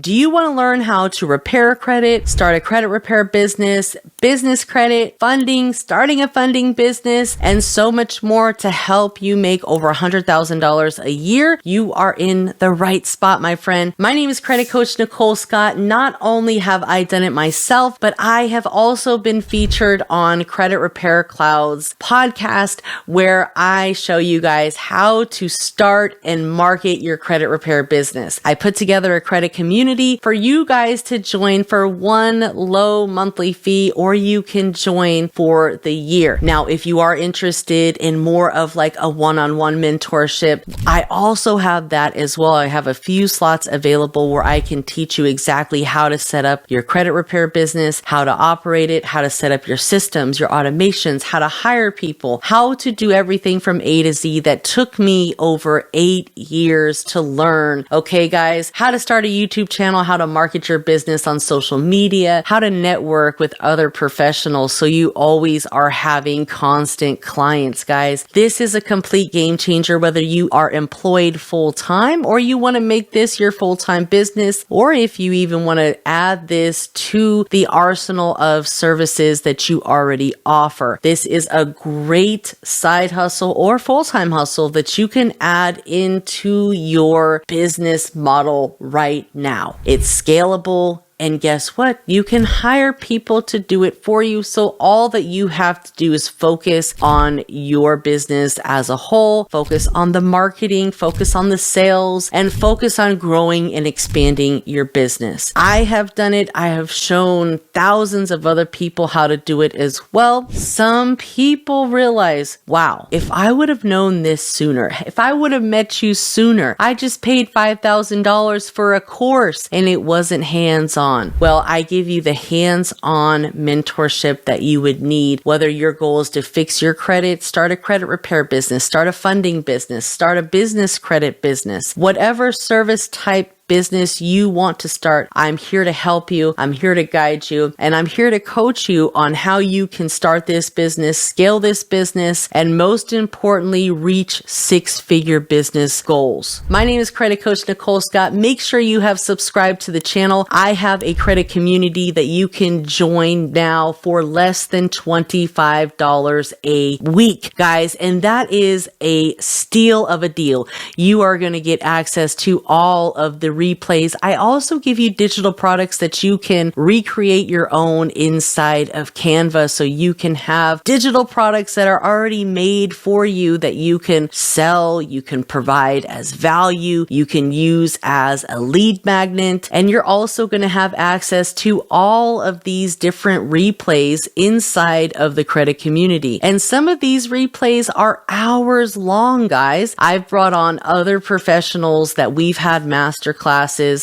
Do you want to learn how to repair credit, start a credit repair business, business credit, funding, starting a funding business, and so much more to help you make over $100,000 a year? You are in the right spot, my friend. My name is Credit Coach Nicole Scott. Not only have I done it myself, but I have also been featured on Credit Repair Cloud's podcast, where I show you guys how to start and market your credit repair business. I put together a credit community for you guys to join for one low monthly fee, or you can join for the year. Now, if you are interested in more of like a one-on-one mentorship, I also have that as well. I have a few slots available where I can teach you exactly how to set up your credit repair business, how to operate it, how to set up your systems, your automations, how to hire people, how to do everything from A to Z that took me over 8 years to learn. Okay, guys, how to start a YouTube channel, how to market your business on social media, how to network with other professionals so you always are having constant clients, guys. This is a complete game changer, whether you are employed full-time or you want to make this your full-time business, or if you even want to add this to the arsenal of services that you already offer. This is a great side hustle or full-time hustle that you can add into your business model right now. It's scalable. And guess what? You can hire people to do it for you. So all that you have to do is focus on your business as a whole, focus on the marketing, focus on the sales, and focus on growing and expanding your business. I have done it. I have shown thousands of other people how to do it as well. Some people realize, wow, if I would have known this sooner, if I would have met you sooner, I just paid $5,000 for a course and it wasn't hands-on. Well, I give you the hands-on mentorship that you would need, whether your goal is to fix your credit, start a credit repair business, start a funding business, start a business credit business, whatever service type business you want to start. I'm here to help you. I'm here to guide you, and I'm here to coach you on how you can start this business, scale this business, and most importantly, reach six-figure business goals. My name is Credit Coach Nicole Scott. Make sure you have subscribed to the channel. I have a credit community that you can join now for less than $25 a week, guys, and that is a steal of a deal. You are going to get access to all of the replays. I also give you digital products that you can recreate your own inside of Canva, so you can have digital products that are already made for you that you can sell, you can provide as value, you can use as a lead magnet, and you're also going to have access to all of these different replays inside of the credit community. And some of these replays are hours long, guys. I've brought on other professionals that we've had master classes,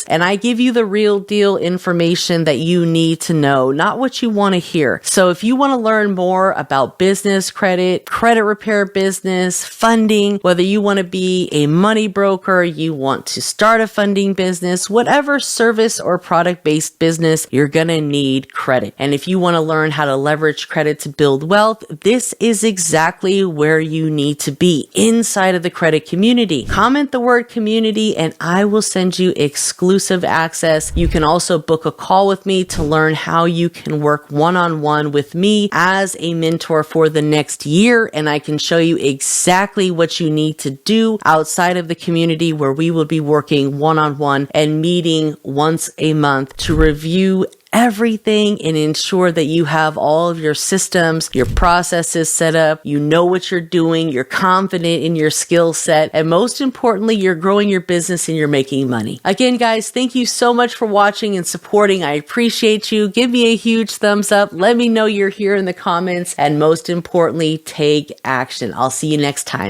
and I give you the real deal information that you need to know, not what you want to hear. So if you want to learn more about business credit, credit repair business, funding, whether you want to be a money broker, you want to start a funding business, whatever service or product-based business, you're going to need credit. And if you want to learn how to leverage credit to build wealth, this is exactly where you need to be, inside of the credit community. Comment the word community and I will send you exclusive access. You can also book a call with me to learn how you can work one-on-one with me as a mentor for the next year, and I can show you exactly what you need to do outside of the community, where we will be working one-on-one and meeting once a month to review everything and ensure that you have all of your systems, your processes set up, you know what you're doing, you're confident in your skill set, and most importantly, you're growing your business and you're making money. Again, guys, thank you so much for watching and supporting. I appreciate you. Give me a huge thumbs up. Let me know you're here in the comments, and most importantly, take action. I'll see you next time.